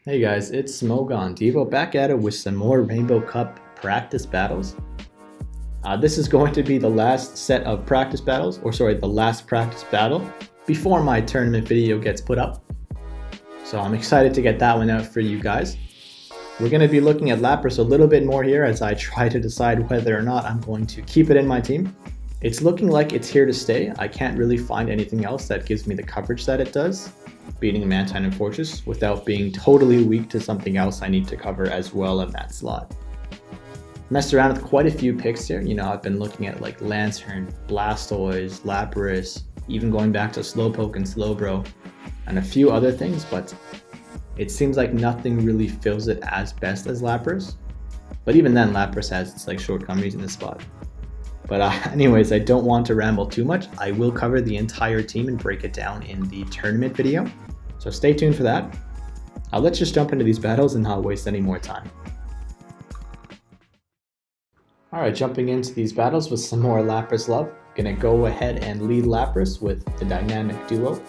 Hey guys, it's ItsSMOGONdevo back at it with some more Rainbow Cup practice battles. This is going to be the last set of practice battles, the last practice battle before my tournament video gets put up. So I'm excited to get that one out for you guys. We're going to be looking at Lapras a little bit more here as I try to decide whether or not I'm going to keep it in my team. It's looking like it's here to stay. I can't really find anything else that gives me the coverage that it does, beating Mantine and Fortress, without being totally weak to something else I need to cover as well in that slot. Messed around with quite a few picks here. I've been looking at like Lantern, Blastoise, Lapras, even going back to Slowpoke and Slowbro, and a few other things, but it seems like nothing really fills it as best as Lapras. But even then, Lapras has its shortcomings in this spot. But anyways, I don't want to ramble too much. I will cover the entire team and break it down in the tournament video. So stay tuned for that. Let's just jump into these battles and not waste any more time. Alright, jumping into these battles with some more Lapras love. Gonna go ahead and lead Lapras with the dynamic duo,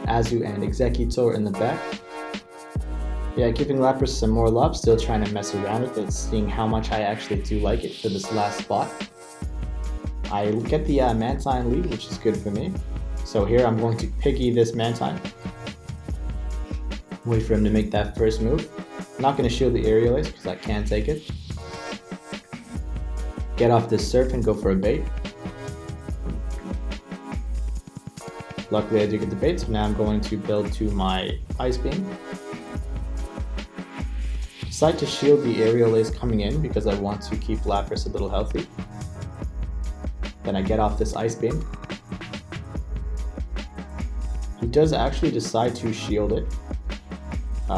Azu and Exeggutor in the back. Yeah, giving Lapras some more love, still trying to mess around with it, seeing how much I actually do like it for this last spot. I get the Mantine lead, which is good for me. So here I'm going to piggy this Mantine. Wait for him to make that first move. I'm not going to shield the Aerial Ace because I can't take it. Get off this Surf and go for a bait. Luckily I do get the bait, so now I'm going to build to my Ice Beam. Decide to shield the Aerial Ace coming in because I want to keep Lapras a little healthy. Then I get off this Ice Beam. He does actually decide to shield it.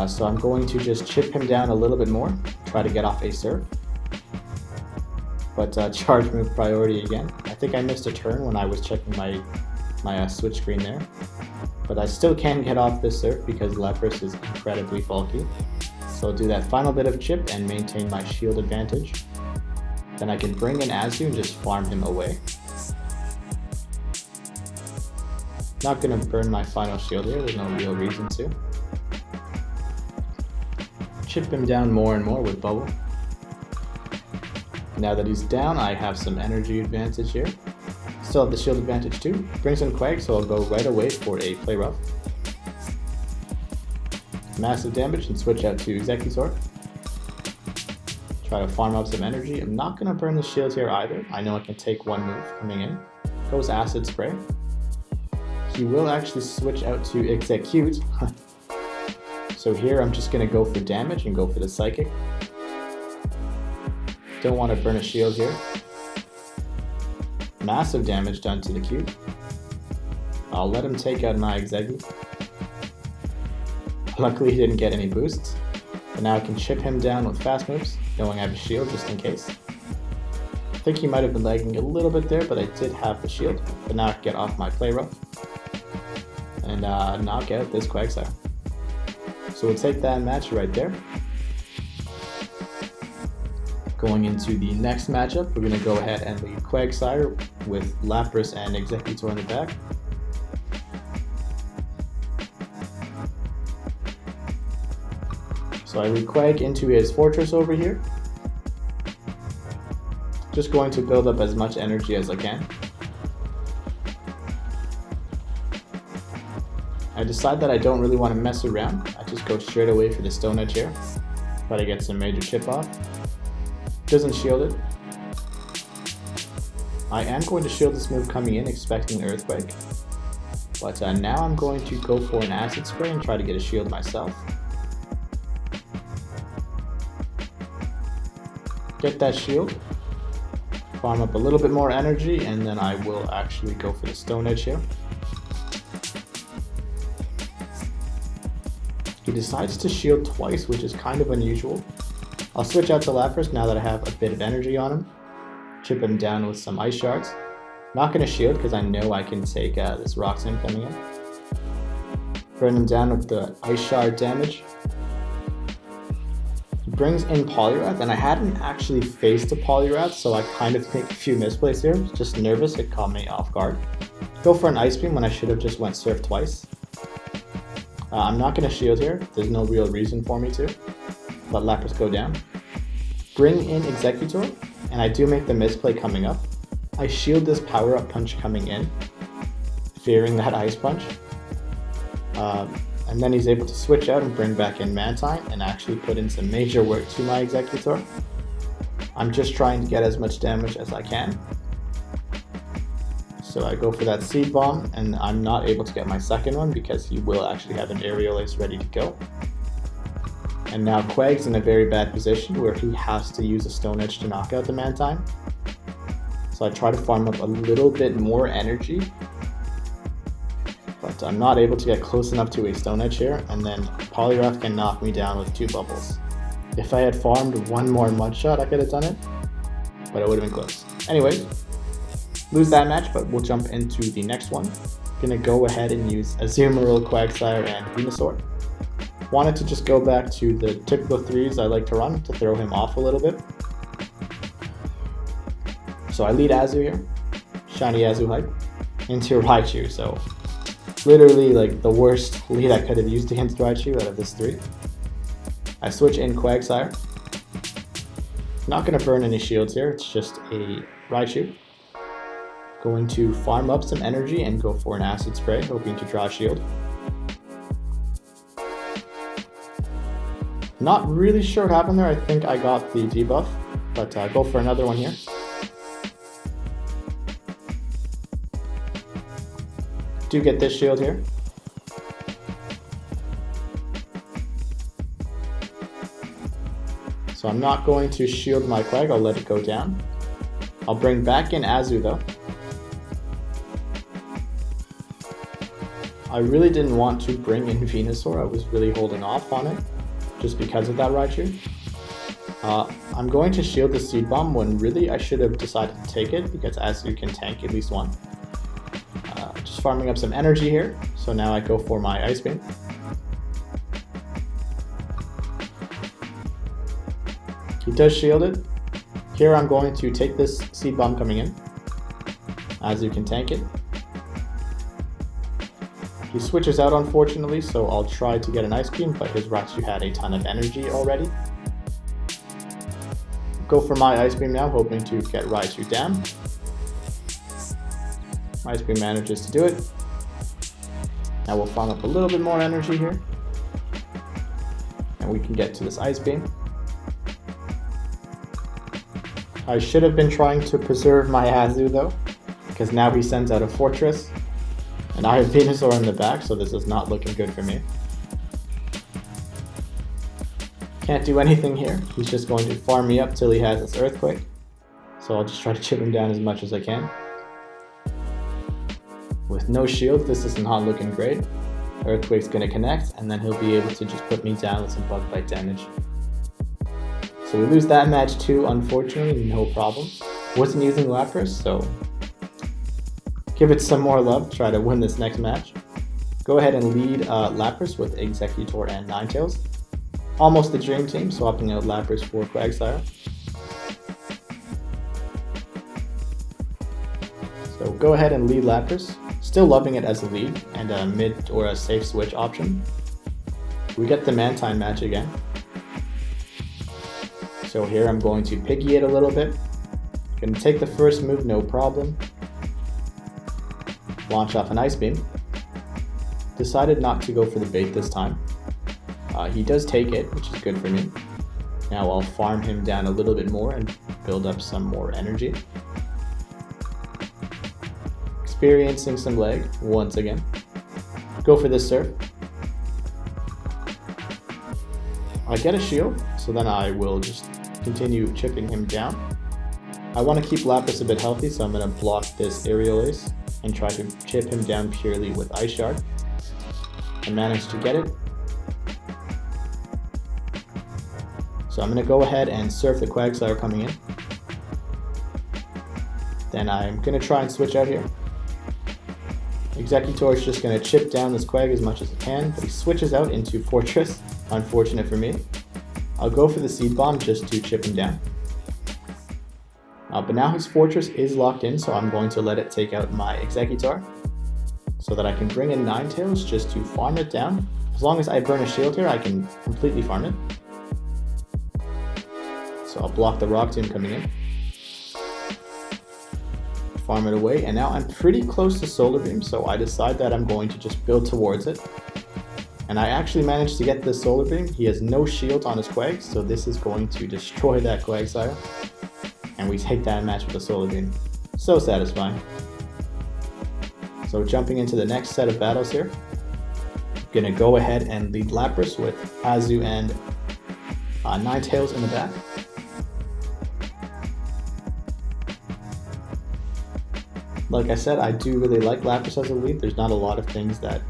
So I'm going to just chip him down a little bit more, try to get off a Surf. But charge move priority again. I think I missed a turn when I was checking my switch screen there. But I still can get off this Surf because Lapras is incredibly bulky. So I'll do that final bit of chip and maintain my shield advantage. Then I can bring in Azu and just farm him away. Not going to burn my final shield here, there's no real reason to. Chip him down more and more with Bubble. Now that he's down, I have some energy advantage here. Still have the shield advantage too. Brings in Quag, so I'll go right away for a Play Rough. Massive damage and switch out to Exeggutor. Try to farm up some energy. I'm not going to burn the shield here either. I know I can take one move coming in. Goes Acid Spray. He will actually switch out to Execute. So here I'm just going to go for damage and go for the Psychic. Don't want to burn a shield here. Massive damage done to the Q. I'll let him take out my Exeggutor. Luckily he didn't get any boosts. But now I can chip him down with fast moves, knowing I have a shield just in case. I think he might have been lagging a little bit there, but I did have the shield. But now I can get off my Play Rough and knock out this Quagsire. So we'll take that match right there. Going into the next matchup, we're going to go ahead and lead Quagsire with Lapras and Exeggutor in the back. So I lead Quag into his Fortress over here. Just going to build up as much energy as I can. I decide that I don't really want to mess around. I just go straight away for the Stone Edge here. Try to get some major chip off. Doesn't shield it. I am going to shield this move coming in, expecting Earthquake. But now I'm going to go for an Acid Spray and try to get a shield myself. Get that shield. Farm up a little bit more energy, and then I will actually go for the Stone Edge here. He decides to shield twice, which is kind of unusual. I'll switch out to Lapras now that I have a bit of energy on him. Chip him down with some Ice Shards. Not going to shield because I know I can take this Rock Sim coming in. Burn him down with the Ice Shard damage. He brings in Poliwrath, and I hadn't actually faced a Poliwrath, so I kind of make a few misplays here. Just nervous, it caught me off guard. Go for an Ice Beam when I should have just went Surf twice. I'm not going to shield here. There's no real reason for me to. Let Lapras go down. Bring in Executor, and I do make the misplay coming up. I shield this power-up punch coming in, fearing that Ice Punch. And then he's able to switch out and bring back in Mantine and actually put in some major work to my Executor. I'm just trying to get as much damage as I can. So I go for that Seed Bomb, and I'm not able to get my second one because he will actually have an Aerial Ace ready to go. And now Quagg's in a very bad position where he has to use a Stone Edge to knock out the Mantine. So I try to farm up a little bit more energy, but I'm not able to get close enough to a Stone Edge here, and then Poliwrath can knock me down with 2 bubbles. If I had farmed one more Mud Shot, I could have done it, but it would have been close. Anyways, lose that match, but we'll jump into the next one. Gonna go ahead and use Azumarill, Quagsire, and Venusaur. Wanted to just go back to the typical 3s I like to run to throw him off a little bit. So I lead Azu here, Shiny Azu hype, into Raichu, so literally like the worst lead I could have used against Raichu out of this 3. I switch in Quagsire. Not going to burn any shields here, it's just a Raichu. Going to farm up some energy and go for an Acid Spray, hoping to draw a shield. Not really sure what happened there, I think I got the debuff, but go for another one here. Do get this shield here. So I'm not going to shield my Quag, I'll let it go down. I'll bring back in Azu though. I really didn't want to bring in Venusaur, I was really holding off on it, just because of that Raichu. I'm going to shield the Seed Bomb when really I should have decided to take it, because Azu can tank at least one. Just farming up some energy here, so now I go for my Ice Beam. He does shield it. Here I'm going to take this Seed Bomb coming in. Azu can tank it. He switches out unfortunately, so I'll try to get an Ice Beam, but his Raichu had a ton of energy already. Go for my Ice Beam now, hoping to get Raichu down. Ice Beam manages to do it. Now we'll farm up a little bit more energy here, and we can get to this Ice Beam. I should have been trying to preserve my Azu though, because now he sends out a Fortress, and I have Venusaur in the back, so this is not looking good for me. Can't do anything here, he's just going to farm me up till he has this Earthquake, so I'll just try to chip him down as much as I can. With no shield, this is not looking great. Earthquake's going to connect, and then he'll be able to just put me down with some Bug Bite damage. So we lose that match too, unfortunately, no problem. Wasn't using Lapras, so give it some more love, try to win this next match. Go ahead and lead Lapras with Executor and Ninetales. Almost the dream team, swapping out Lapras for Quagsire. So go ahead and lead Lapras. Still loving it as a lead and a mid or a safe switch option. We get the Mantine match again. So here I'm going to piggy it a little bit. Gonna take the first move, no problem. Launch off an Ice Beam. Decided not to go for the bait this time. He does take it, which is good for me. Now I'll farm him down a little bit more and build up some more energy. Experiencing some lag once again. Go for this Surf. I get a shield, so then I will just continue chipping him down. I want to keep Lapras a bit healthy, so I'm going to block this Aerial Ace and try to chip him down purely with Ice Shard. I managed to get it. So I'm going to go ahead and Surf the Quagsire coming in. Then I'm going to try and switch out here. Executor is just going to chip down this Quag as much as it can, but he switches out into Fortress. Unfortunate for me. I'll go for the Seed Bomb just to chip him down. But now his Fortress is locked in, so I'm going to let it take out my Executor. So so that I can bring in Ninetales just to farm it down. As long as I burn a shield here, I can completely farm it. So I'll block the Rock Tomb coming in. Farm it away, and now I'm pretty close to Solar Beam, so I decide that I'm going to just build towards it. And I actually managed to get this Solar Beam. He has no shield on his Quag, so this is going to destroy that Quagsire. And we take that match with the Solar Beam. So satisfying. So jumping into the next set of battles here. I'm gonna go ahead and lead Lapras with Azu and Ninetales in the back. Like I said, I do really like Lapras as a lead. There's not a lot of things that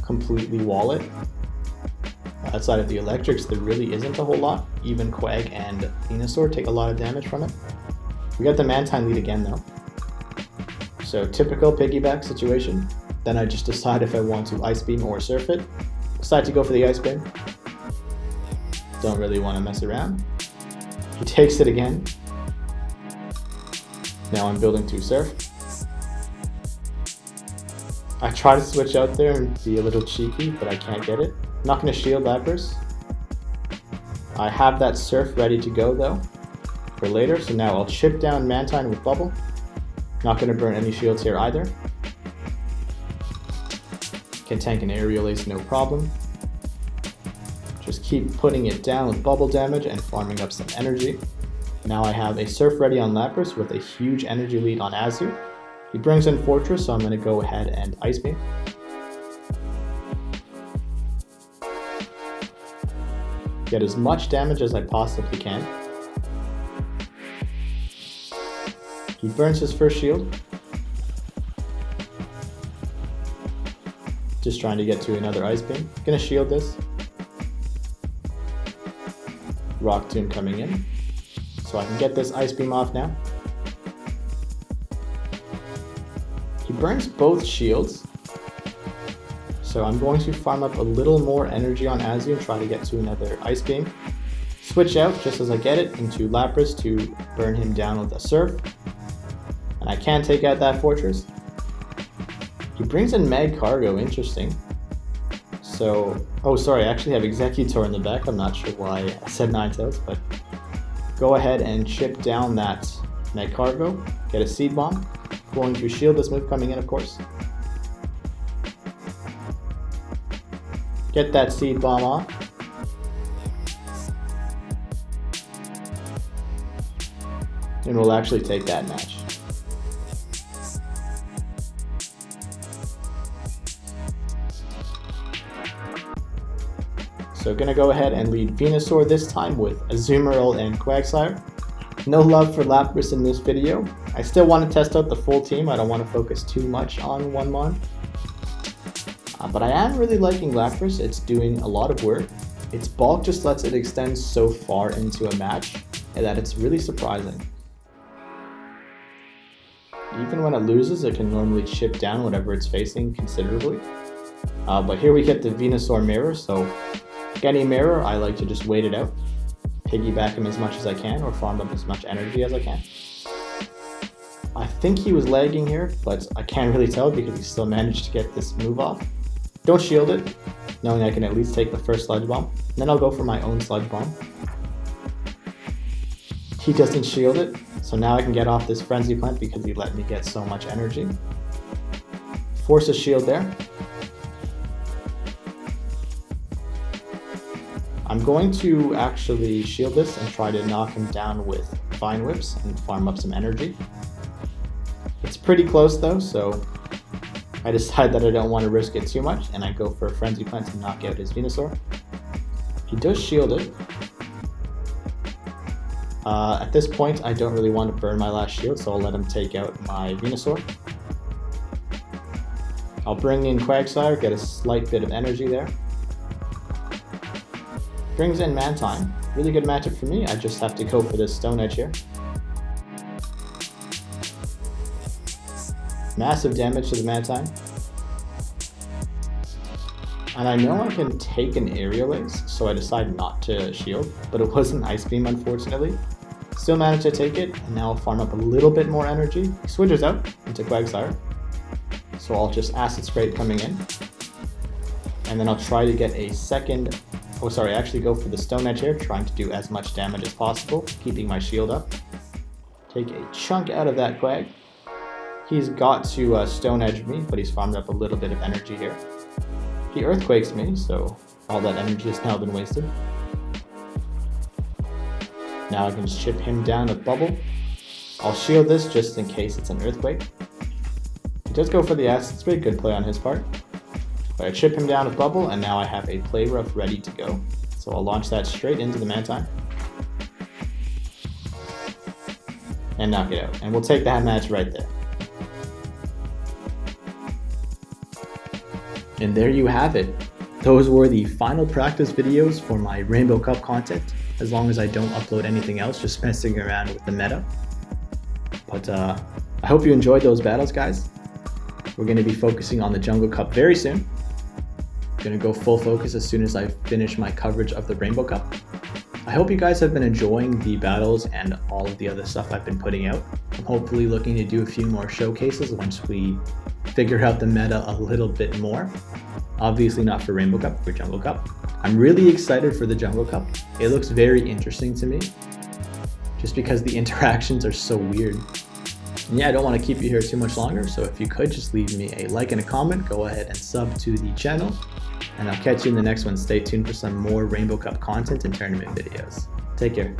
completely wall it. Outside of the electrics, there really isn't a whole lot. Even Quag and Venusaur take a lot of damage from it. We got the Mantine lead again though. So typical piggyback situation. Then I just decide if I want to Ice Beam or Surf it. Decide to go for the Ice Beam. Don't really want to mess around. He takes it again. Now I'm building to Surf. I try to switch out there and be a little cheeky, but I can't get it. I'm not going to shield Lapras. I have that Surf ready to go though for later, so now I'll chip down Mantine with Bubble. Not going to burn any shields here either. Can tank an Aerial Ace no problem. Just keep putting it down with bubble damage and farming up some energy. Now I have a Surf ready on Lapras with a huge energy lead on Azu. He brings in Fortress, so I'm going to go ahead and Ice Beam. Get as much damage as I possibly can. He burns his first shield. Just trying to get to another Ice Beam. Gonna shield this. Rock Tomb coming in. So I can get this Ice Beam off now. He burns both shields. So I'm going to farm up a little more energy on Azu and try to get to another Ice Beam. Switch out just as I get it into Lapras to burn him down with a Surf. And I can take out that Fortress. He brings in Mag Cargo, interesting. So, oh sorry, I actually have Executor in the back. I'm not sure why I said Ninetales, but go ahead and chip down that Mag Cargo. Get a Seed Bomb. Going to shield this move coming in, of course. Get that Seed Bomb off. And we'll actually take that match. So gonna go ahead and lead Venusaur this time with Azumarill and Quagsire. No love for Lapras in this video. I still want to test out the full team. I don't want to focus too much on one mon. But I am really liking Lapras. It's doing a lot of work. Its bulk just lets it extend so far into a match that it's really surprising. Even when it loses, it can normally chip down whatever it's facing considerably. But here we get the Venusaur Mirror, so any mirror, I like to just wait it out, piggyback him as much as I can, or farm up as much energy as I can. I think he was lagging here, but I can't really tell because he still managed to get this move off. Don't shield it, knowing I can at least take the first Sludge Bomb. Then I'll go for my own Sludge Bomb. He doesn't shield it, so now I can get off this Frenzy Plant because he let me get so much energy. Force a shield there. I'm going to actually shield this and try to knock him down with Vine Whips and farm up some energy. It's pretty close though, so I decide that I don't want to risk it too much, and I go for a Frenzy Plant to knock out his Venusaur. He does shield it. At this point, I don't really want to burn my last shield, so I'll let him take out my Venusaur. I'll bring in Quagsire, get a slight bit of energy there. Brings in Mantine. Really good matchup for me. I just have to go for this Stone Edge here. Massive damage to the Mantine. And I know I can take an Aerial Ace, so I decided not to shield, but it was an Ice Beam unfortunately. Still managed to take it, and now I'll farm up a little bit more energy. He switches out into Quagsire. So I'll just acid spray coming in. And then I'll try to get a second, actually go for the Stone Edge here, trying to do as much damage as possible, keeping my shield up. Take a chunk out of that Quag. He's got to Stone Edge me, but he's farmed up a little bit of energy here. He Earthquakes me, so all that energy has now been wasted. Now I can just chip him down with Bubble. I'll shield this just in case it's an Earthquake. He does go for the Acid Spray, good play on his part. But I chip him down with Bubble, and now I have a Play Rough ready to go. So I'll launch that straight into the Mantine. And knock it out. And we'll take that match right there. And there you have it. Those were the final practice videos for my Rainbow Cup content, as long as I don't upload anything else, just messing around with the meta. But I hope you enjoyed those battles, guys. We're going to be focusing on the Jungle Cup very soon. Going to go full focus as soon as I finish my coverage of the Rainbow Cup. I hope you guys have been enjoying the battles and all of the other stuff I've been putting out. I'm hopefully looking to do a few more showcases once we figure out the meta a little bit more. Obviously not for Rainbow Cup, for Jungle Cup. I'm really excited for the Jungle Cup. It looks very interesting to me, just because the interactions are so weird. And yeah, I don't want to keep you here too much longer, so if you could just leave me a like and a comment, go ahead and sub to the channel, and I'll catch you in the next one. Stay tuned for some more Rainbow Cup content and tournament videos. Take care.